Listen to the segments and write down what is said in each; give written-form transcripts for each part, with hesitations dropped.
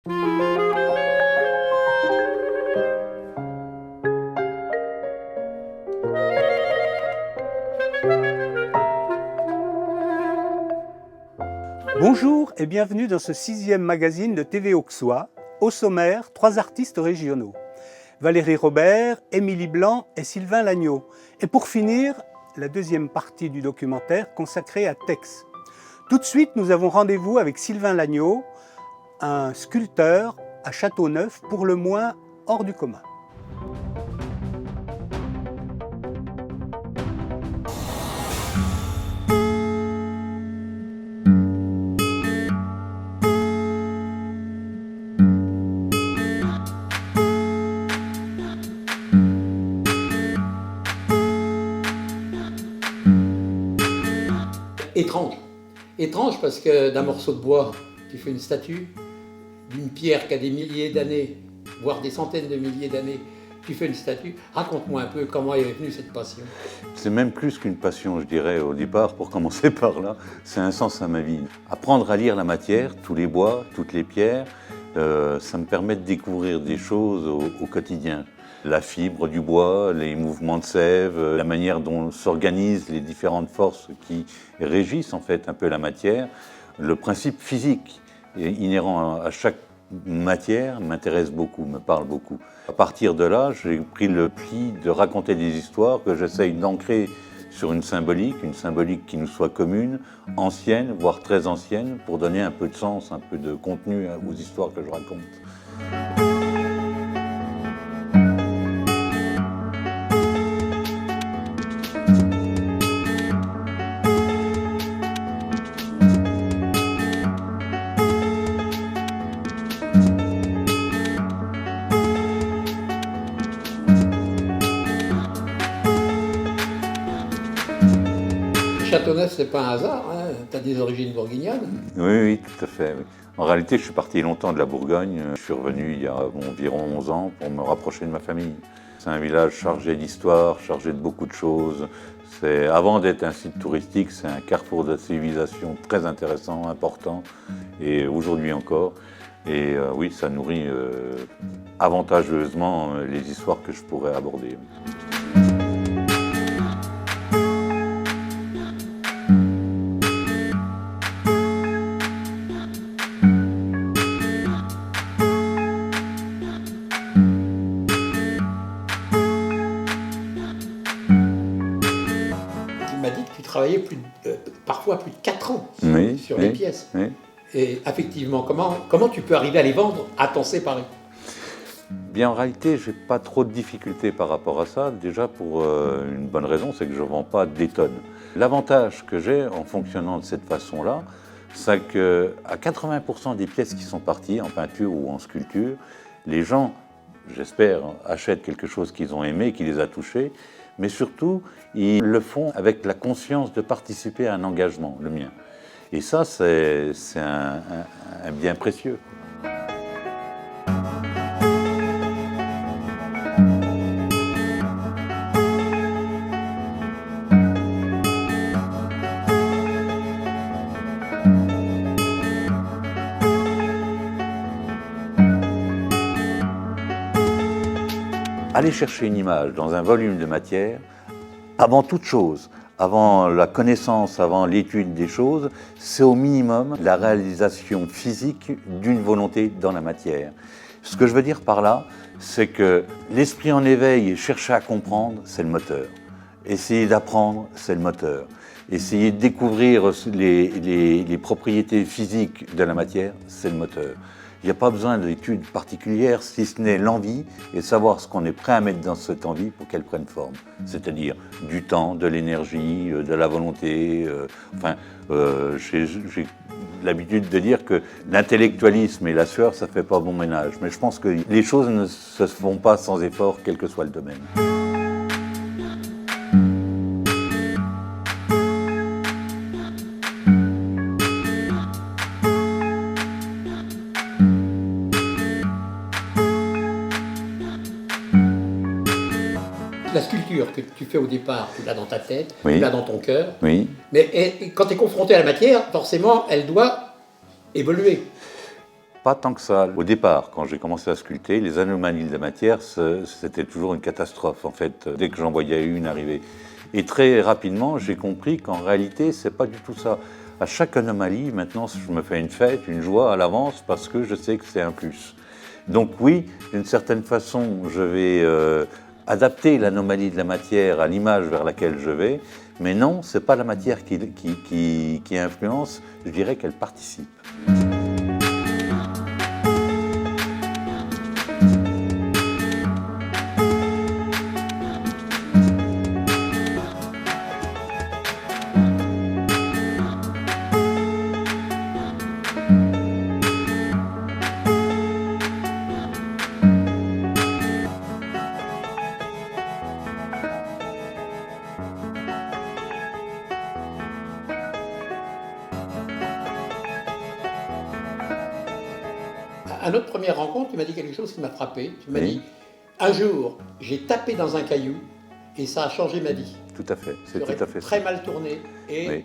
Bonjour et bienvenue dans ce 6e magazine de TV Auxois. Au sommaire, 3 artistes régionaux. Valérie Robert, Émilie Blanc et Sylvain Lagneau. Et pour finir, la deuxième partie du documentaire consacrée à Tex. Tout de suite, nous avons rendez-vous avec Sylvain Lagneau, un sculpteur à Châteauneuf, pour le moins hors du commun. Étrange. Étrange parce que d'un morceau de bois, tu fais une statue, d'une pierre qui a des milliers d'années, voire des centaines de milliers d'années, tu fais une statue. Raconte-moi un peu comment est venue cette passion. C'est même plus qu'une passion, je dirais, au départ, pour commencer par là. C'est un sens à ma vie. Apprendre à lire la matière, tous les bois, toutes les pierres, ça me permet de découvrir des choses au quotidien. La fibre du bois, les mouvements de sève, la manière dont s'organisent les différentes forces qui régissent en fait un peu la matière. Le principe physique inhérent à chaque matière m'intéresse beaucoup, me parle beaucoup. À partir de là, j'ai pris le pli de raconter des histoires que j'essaye d'ancrer sur une symbolique qui nous soit commune, ancienne, voire très ancienne, pour donner un peu de sens, un peu de contenu aux histoires que je raconte. Châteauneuf, c'est pas un hasard, hein. Tu as des origines bourguignonnes. Oui, tout à fait. Oui. En réalité, je suis parti longtemps de la Bourgogne. Je suis revenu il y a environ 11 ans pour me rapprocher de ma famille. C'est un village chargé d'histoire, chargé de beaucoup de choses. Avant d'être un site touristique, c'est un carrefour de civilisation très intéressant, important, et aujourd'hui encore. Et oui, ça nourrit avantageusement les histoires que je pourrais aborder. Travaillé parfois plus de 4 ans sur les pièces. Oui. Et effectivement, comment tu peux arriver à les vendre à t'en séparer? Bien, en réalité, je n'ai pas trop de difficultés par rapport à ça. Déjà, pour une bonne raison, c'est que je ne vends pas des tonnes. L'avantage que j'ai en fonctionnant de cette façon-là, c'est qu'à 80% des pièces qui sont parties, en peinture ou en sculpture, les gens, j'espère, achètent quelque chose qu'ils ont aimé, qui les a touchés, mais surtout, ils le font avec la conscience de participer à un engagement, le mien. Et ça, c'est un bien précieux. Aller chercher une image dans un volume de matière, avant toute chose, avant la connaissance, avant l'étude des choses, c'est au minimum la réalisation physique d'une volonté dans la matière. Ce que je veux dire par là, c'est que l'esprit en éveil et chercher à comprendre, c'est le moteur. Essayer d'apprendre, c'est le moteur. Essayer de découvrir les propriétés physiques de la matière, c'est le moteur. Il n'y a pas besoin d'études particulières, si ce n'est l'envie et savoir ce qu'on est prêt à mettre dans cette envie pour qu'elle prenne forme. C'est-à-dire du temps, de l'énergie, de la volonté. J'ai l'habitude de dire que l'intellectualisme et la sueur, ça ne fait pas bon ménage. Mais je pense que les choses ne se font pas sans effort, quel que soit le domaine. La sculpture que tu fais au départ, tu l'as dans ta tête, oui. Tu l'as dans ton cœur. Oui. Mais quand tu es confronté à la matière, forcément, elle doit évoluer. Pas tant que ça. Au départ, quand j'ai commencé à sculpter, les anomalies de la matière, c'était toujours une catastrophe, en fait, dès que j'en voyais une arriver. Et très rapidement, j'ai compris qu'en réalité, c'est pas du tout ça. À chaque anomalie, maintenant, je me fais une fête, une joie à l'avance, parce que je sais que c'est un plus. Donc oui, d'une certaine façon, je vais adapter l'anomalie de la matière à l'image vers laquelle je vais, mais non, c'est pas la matière qui influence, je dirais qu'elle participe. À notre première rencontre, tu m'as dit quelque chose qui m'a frappé. Tu m'as Oui. dit, un jour, j'ai tapé dans un caillou et ça a changé ma vie. Tout à fait, c'est J'aurais tout à fait très ça. mal tourné. Et, Oui.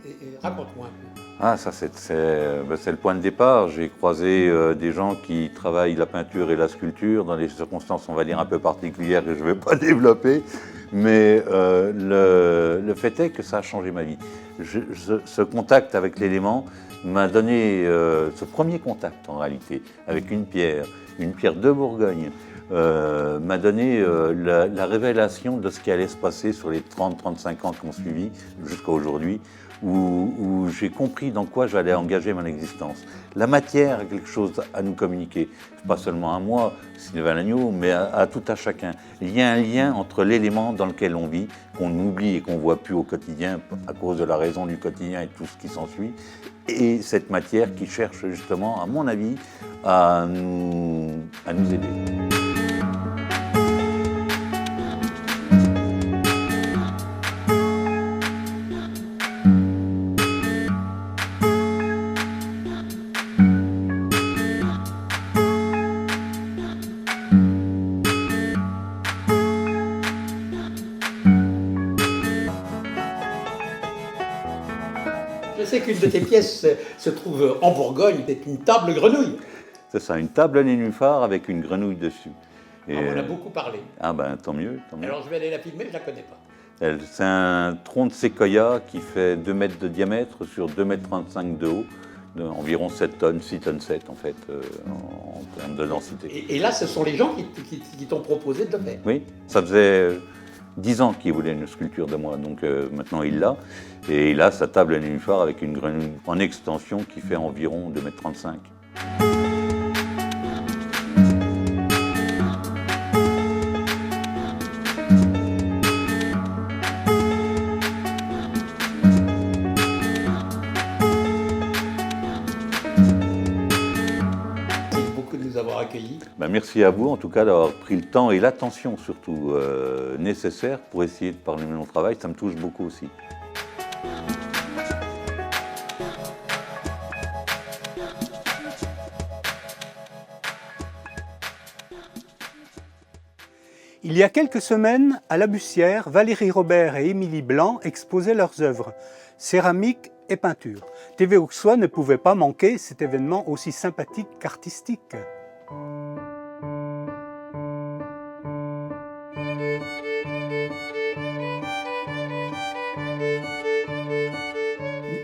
et raconte-moi un peu. Ah, ça c'est le point de départ. J'ai croisé des gens qui travaillent la peinture et la sculpture dans des circonstances, on va dire, un peu particulières que je ne vais pas développer. Mais le fait est que ça a changé ma vie. Ce contact avec l'élément m'a donné, ce premier contact en réalité, avec une pierre de Bourgogne, m'a donné la révélation de ce qui allait se passer sur les 30-35 ans qui ont suivi jusqu'à aujourd'hui, où j'ai compris dans quoi j'allais engager mon existence. La matière a quelque chose à nous communiquer, pas seulement à moi, Sylvain Lagneau, mais à tout à chacun. Il y a un lien entre l'élément dans lequel on vit, qu'on oublie et qu'on ne voit plus au quotidien à cause de la raison du quotidien et tout ce qui s'ensuit, et cette matière qui cherche justement, à mon avis, à nous aider. Je sais qu'une de tes pièces se trouve en Bourgogne, c'est une table grenouille. C'est ça, une table nénuphar avec une grenouille dessus. Et, On en a beaucoup parlé. ah ben tant mieux, tant mieux. Alors je vais aller la filmer, je ne la connais pas. C'est un tronc de séquoia qui fait 2 mètres de diamètre sur 2,35 mètres de haut, environ 7 tonnes, 6 tonnes 7 en fait, en termes de densité. Et là, ce sont les gens qui t'ont proposé de le faire. Oui, ça faisait 10 ans qu'il voulait une sculpture de moi, donc maintenant il l'a. Et il a sa table nénuphar avec une grenouille en extension qui fait environ 2,35 mètres. Merci beaucoup de nous avoir accueillis. Ben, merci à vous en tout cas d'avoir pris le temps et l'attention surtout nécessaire pour essayer de parler de mon travail, ça me touche beaucoup aussi. Il y a quelques semaines, à La Bussière, Valérie Robert et Émilie Blanc exposaient leurs œuvres, céramique et peinture. TV Auxois ne pouvait pas manquer cet événement aussi sympathique qu'artistique.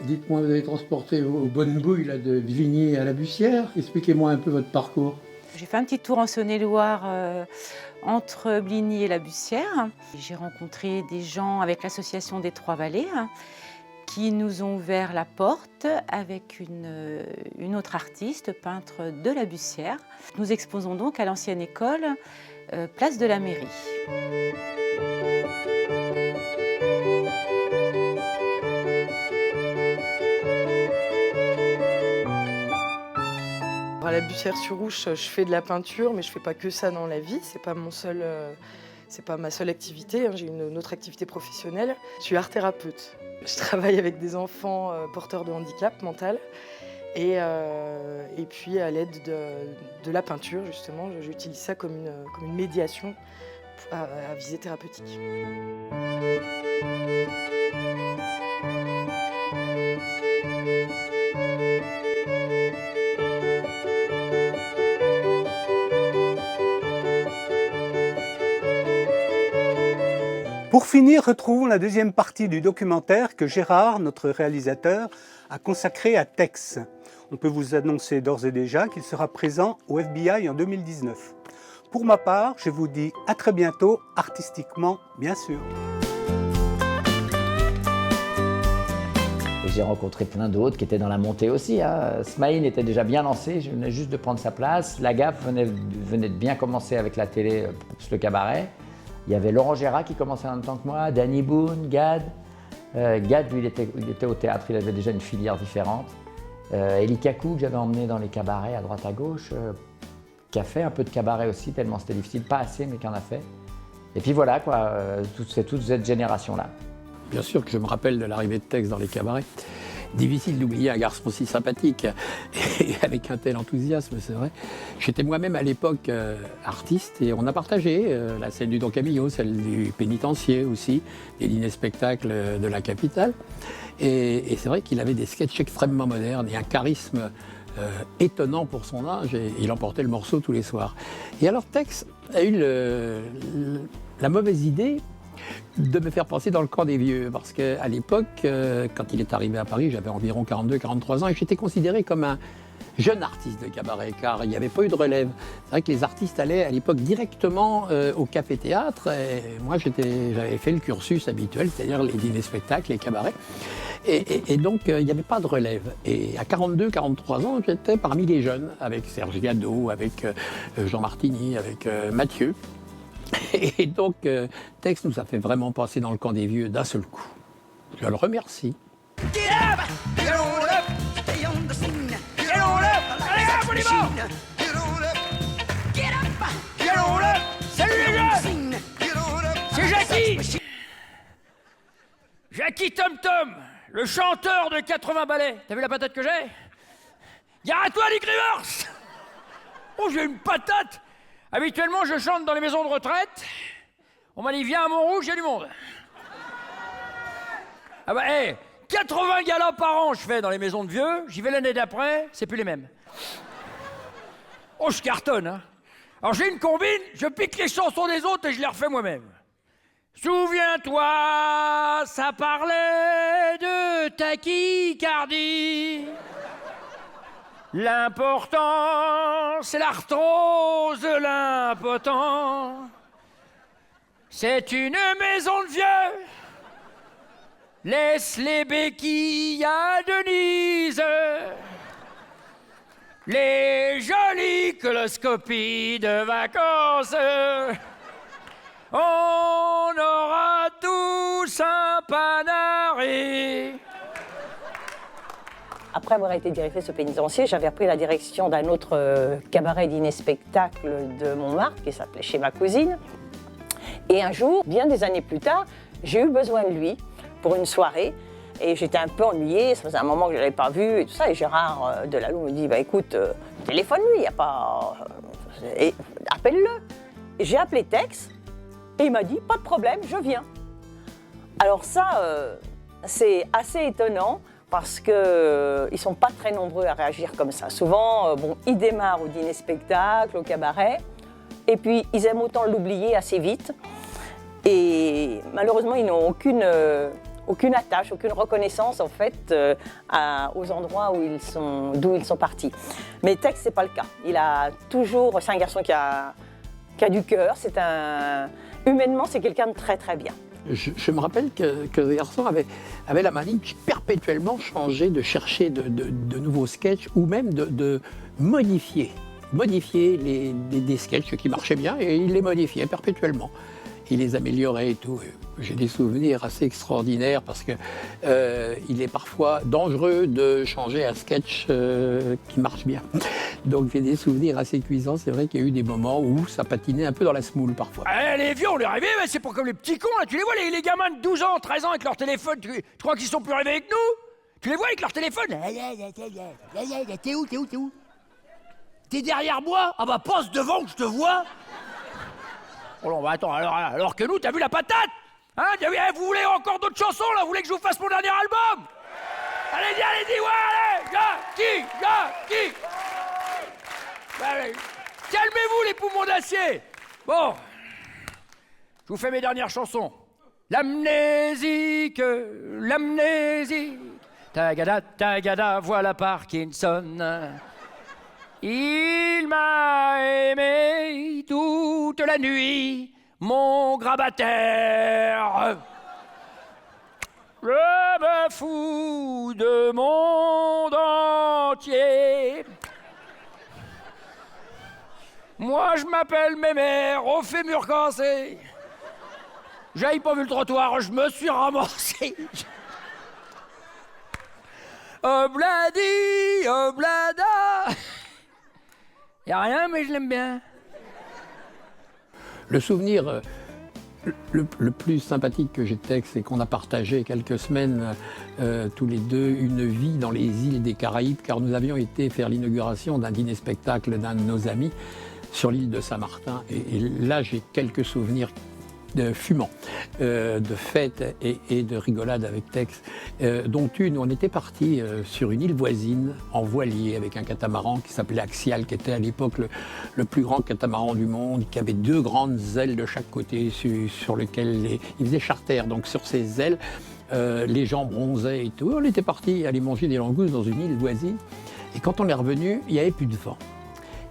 Dites-moi, vous avez transporté vos bonnes bouilles là, de Vigny à La Bussière. Expliquez-moi un peu votre parcours. J'ai fait un petit tour en Saône-et-Loire entre Bligny et La Bussière. J'ai rencontré des gens avec l'association des Trois Vallées qui nous ont ouvert la porte avec une autre artiste, peintre de La Bussière. Nous exposons donc à l'ancienne école, place de la Mairie. À La Bussière-sur-Ouche, je fais de la peinture, mais je fais pas que ça dans la vie. C'est pas ma seule activité. J'ai une autre activité professionnelle. Je suis art-thérapeute. Je travaille avec des enfants porteurs de handicap mental. Et puis à l'aide de la peinture, justement, j'utilise ça comme une médiation à visée thérapeutique. Pour finir, retrouvons la deuxième partie du documentaire que Gérard, notre réalisateur, a consacré à Tex. On peut vous annoncer d'ores et déjà qu'il sera présent au FBI en 2019. Pour ma part, je vous dis à très bientôt, artistiquement bien sûr. J'ai rencontré plein d'autres qui étaient dans la montée aussi. Smaïn était déjà bien lancé, je venais juste de prendre sa place. La Gaffe venait de bien commencer avec la télé, plus le cabaret. Il y avait Laurent Gérard qui commençait en même temps que moi, Danny Boone, Gad. Gad, lui, il était au théâtre, il avait déjà une filière différente. Eli Kakou, que j'avais emmené dans les cabarets à droite à gauche, qui a fait un peu de cabaret aussi, tellement c'était difficile, pas assez, mais qui en a fait. Et puis voilà, quoi, c'est toute cette génération-là. Bien sûr que je me rappelle de l'arrivée de Tex dans les cabarets. Difficile d'oublier un garçon si sympathique et avec un tel enthousiasme, c'est vrai. J'étais moi-même à l'époque artiste et on a partagé la scène du Don Camillo, celle du pénitencier aussi, des dîners-spectacles de la capitale. Et c'est vrai qu'il avait des sketchs extrêmement modernes et un charisme étonnant pour son âge et il emportait le morceau tous les soirs. Et alors Tex a eu la mauvaise idée de me faire passer dans le camp des vieux, parce qu'à l'époque, quand il est arrivé à Paris, j'avais environ 42-43 ans et j'étais considéré comme un jeune artiste de cabaret, car il n'y avait pas eu de relève. C'est vrai que les artistes allaient à l'époque directement au café-théâtre, et moi j'avais fait le cursus habituel, c'est-à-dire les dîners-spectacles, les cabarets, et donc il n'y avait pas de relève. Et à 42-43 ans, j'étais parmi les jeunes, avec Serge Gadot, avec Jean Martini, avec Mathieu. Et donc, Tex nous a fait vraiment passer dans le camp des vieux d'un seul coup. Je le remercie. Salut les gars! C'est Jackie! Jackie Tom Tom, le chanteur de 80 ballets. T'as vu la patate que j'ai? Gare à toi, Nick Rivers! Oh, j'ai une patate! Habituellement, je chante dans les maisons de retraite. On m'a dit, viens à Montrouge, il y a du monde. Ah bah, 80 galas par an, je fais dans les maisons de vieux. J'y vais l'année d'après, c'est plus les mêmes. Oh, je cartonne, hein. Alors, j'ai une combine, je pique les chansons des autres et je les refais moi-même. Souviens-toi, ça parlait de tachycardie. L'important, c'est l'arthrose de l'impotent. C'est une maison de vieux. Laisse les béquilles à Denise. Les jolies coloscopies de vacances. On aura tous un panari. Après avoir été directrice au pénitencier, j'avais repris la direction d'un autre cabaret dîner-spectacle de Montmartre qui s'appelait Chez ma cousine. Et un jour, bien des années plus tard, j'ai eu besoin de lui pour une soirée. Et j'étais un peu ennuyée, ça faisait un moment que je ne l'avais pas vu et tout ça. Et Gérard Delalou me dit, bah, écoute, téléphone-lui, il n'y a pas... appelle-le. J'ai appelé Tex et il m'a dit, pas de problème, je viens. Alors ça, c'est assez étonnant. Parce qu'ils ne sont pas très nombreux à réagir comme ça. Souvent, ils démarrent au dîner-spectacle, au cabaret, et puis ils aiment autant l'oublier assez vite. Et malheureusement, ils n'ont aucune attache, aucune reconnaissance en fait aux endroits d'où ils sont partis. Mais Tex, ce n'est pas le cas. C'est un garçon qui a du cœur. Humainement, c'est quelqu'un de très très bien. Je me rappelle que ce garçon avait la manie de perpétuellement changer, de chercher de nouveaux sketchs ou même de modifier des sketchs qui marchaient bien et il les modifiait perpétuellement. Il les améliorait et tout. J'ai des souvenirs assez extraordinaires parce que il est parfois dangereux de changer un sketch qui marche bien. Donc j'ai des souvenirs assez cuisants. C'est vrai qu'il y a eu des moments où ça patinait un peu dans la semoule parfois. Les vieux, on est rêvé, mais c'est pas comme les petits cons, là. Tu les vois, les gamins de 12 ans, 13 ans avec leur téléphone, tu crois qu'ils sont plus rêvés avec nous? Tu les vois avec leur téléphone? T'es où? T'es derrière moi? Ah bah passe devant que je te vois. Oh non, bah attends, alors que nous, t'as vu la patate? Hein, vous voulez encore d'autres chansons, là? Vous voulez que je vous fasse mon dernier album? Allez-y, ouais, allez, Jackie. Allez, calmez-vous, les poumons d'acier. Bon, je vous fais mes dernières chansons. L'amnésique, l'amnésique. Tagada, voilà Parkinson. Il m'a aimé toute la nuit, mon grabataire. Je me fous de monde entier. Moi, je m'appelle Mémère, au fémur cassé. J'avais pas vu le trottoir, je me suis ramassé. Obladi, oblada. Y a rien, mais je l'aime bien. Le souvenir le plus sympathique que j'ai de Tex, c'est qu'on a partagé quelques semaines tous les deux une vie dans les îles des Caraïbes, car nous avions été faire l'inauguration d'un dîner-spectacle d'un de nos amis sur l'île de Saint-Martin. Et là, j'ai quelques souvenirs de fumant, de fêtes et de rigolades avec Tex, dont une, on était parti sur une île voisine en voilier avec un catamaran qui s'appelait Axial, qui était à l'époque le plus grand catamaran du monde, qui avait 2 grandes ailes de chaque côté sur lesquelles il faisait charter. Donc sur ces ailes, les gens bronzaient et tout. On était parti aller manger des langoustes dans une île voisine. Et quand on est revenu, il n'y avait plus de vent.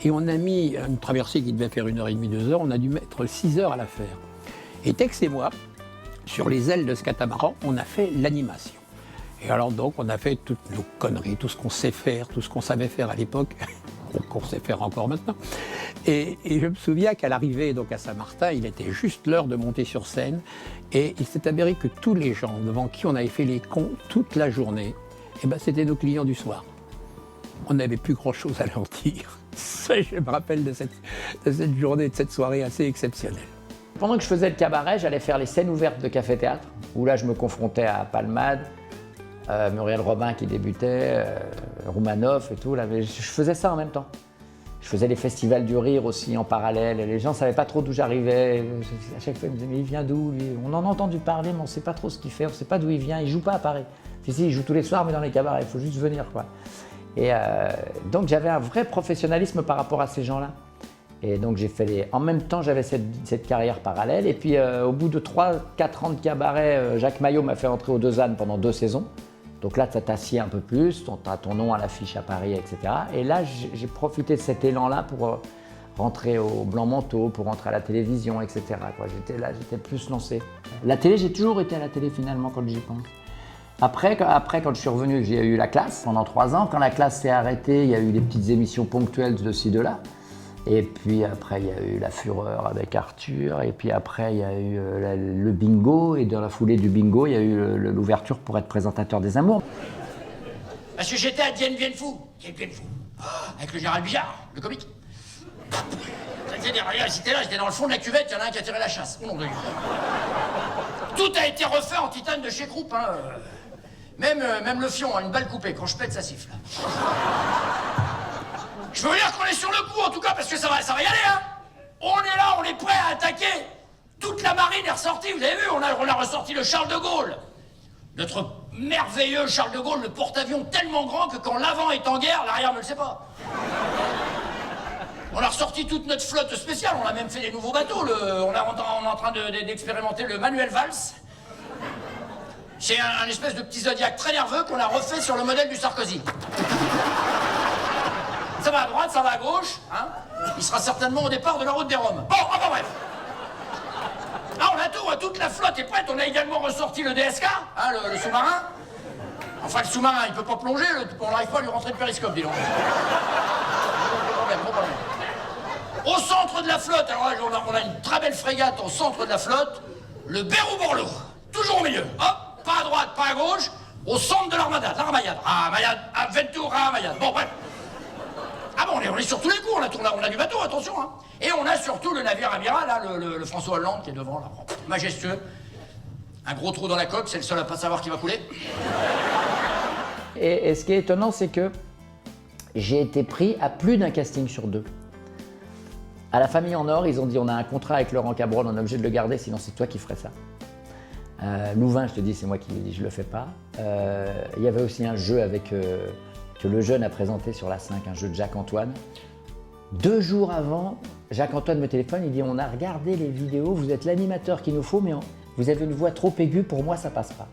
Et on a mis une traversée qui devait faire 1h30, 2 heures, on a dû mettre 6 heures à la faire. Et Tex et moi, sur les ailes de ce catamaran, on a fait l'animation. Et alors donc, on a fait toutes nos conneries, tout ce qu'on sait faire, tout ce qu'on savait faire à l'époque, qu'on sait faire encore maintenant. Et je me souviens qu'à l'arrivée donc à Saint-Martin, il était juste l'heure de monter sur scène. Et il s'est avéré que tous les gens devant qui on avait fait les cons toute la journée, eh ben, c'était nos clients du soir. On n'avait plus grand-chose à leur dire. Ça, je me rappelle de cette journée, de cette soirée assez exceptionnelle. Pendant que je faisais le cabaret, j'allais faire les scènes ouvertes de café-théâtre, où là je me confrontais à Palmade, Muriel Robin qui débutait, Roumanoff et tout, là, mais je faisais ça en même temps. Je faisais les festivals du rire aussi en parallèle, et les gens ne savaient pas trop d'où j'arrivais. À chaque fois ils me disaient mais il vient d'où lui? On en a entendu parler mais on ne sait pas trop ce qu'il fait, on ne sait pas d'où il vient, il ne joue pas à Paris. Si, il joue tous les soirs mais dans les cabarets, il faut juste venir quoi. Et donc j'avais un vrai professionnalisme par rapport à ces gens-là. Et donc j'ai fait en même temps j'avais cette carrière parallèle. Et puis au bout de 3-4 ans de cabaret, Jacques Maillot m'a fait entrer aux Deux Ânes pendant 2 saisons. Donc là ça t'assied un peu plus, t'as ton nom à l'affiche à Paris, etc. Et là j'ai profité de cet élan-là pour rentrer au Blanc Manteau, pour rentrer à la télévision, etc. J'étais plus lancé. La télé, j'ai toujours été à la télé finalement quand j'y pense. Après, quand je suis revenu, j'ai eu la classe pendant 3 ans. Quand la classe s'est arrêtée, il y a eu des petites émissions ponctuelles de ci, de là. Et puis après, il y a eu La Fureur avec Arthur. Et puis après, il y a eu le bingo. Et dans la foulée du bingo, il y a eu l'ouverture pour être présentateur des Amours. Parce que j'étais à Dien Bien Phu. Dien Bien Phu. Avec le Gérald Billard, le comique. J'étais dans le fond de la cuvette, il y en a un qui a tiré la chasse. Oh, non, tout a été refait en titane de chez Krupp. Hein. Même le fion, une balle coupée. Quand je pète, ça siffle. Je veux dire qu'on est sur le coup, en tout cas, parce que ça va y aller, hein. On est là, on est prêt à attaquer. Toute la marine est ressortie, vous avez vu, on a ressorti le Charles de Gaulle. Notre merveilleux Charles de Gaulle, le porte-avions tellement grand que quand l'avant est en guerre, l'arrière ne le sait pas. On a ressorti toute notre flotte spéciale, on a même fait des nouveaux bateaux. On est en train d'expérimenter le Manuel Valls. C'est un espèce de petit Zodiac très nerveux qu'on a refait sur le modèle du Sarkozy. Ça va à droite, ça va à gauche, hein. Il sera certainement au départ de la route des Roms. Bon, enfin bref. Ah, on a tout, toute la flotte est prête. On a également ressorti le DSK, hein, le sous-marin. Enfin, le sous-marin, il peut pas plonger, on n'arrive pas à lui rentrer de périscope, dis donc. Bon problème. Au centre de la flotte, alors là, on a une très belle frégate au centre de la flotte, le Berrou-Borloo, toujours au milieu. Hop, pas à droite, pas à gauche, au centre de l'Armada, Ramayad, Aventura, Ramayad. Bon, bref. Ah bon, on est sur tous les coups, on a du bateau, attention, hein. Et on a surtout le navire amiral, là, le François Hollande qui est devant, là, majestueux. Un gros trou dans la coque, c'est le seul à pas savoir qui va couler. Et ce qui est étonnant, c'est que j'ai été pris à plus d'un casting sur 2. À la Famille en Or, ils ont dit on a un contrat avec Laurent Cabrol, on est obligé de le garder, sinon c'est toi qui ferais ça. Louvain, je te dis, c'est moi qui l'ai dit, je le fais pas. Il y avait aussi un jeu que le jeune a présenté sur la 5, un jeu de Jacques-Antoine. 2 jours avant, Jacques-Antoine me téléphone, il dit on a regardé les vidéos, vous êtes l'animateur qu'il nous faut, mais vous avez une voix trop aiguë, pour moi ça passe pas.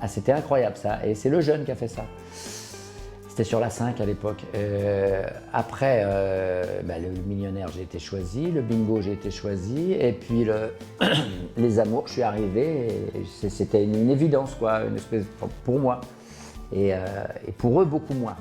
C'était incroyable ça, et c'est le jeune qui a fait ça. C'était sur la 5 à l'époque. Après, le millionnaire, j'ai été choisi, le bingo, j'ai été choisi, et puis les amours, je suis arrivé, et c'était une évidence, quoi, une espèce pour moi, et pour eux beaucoup moins.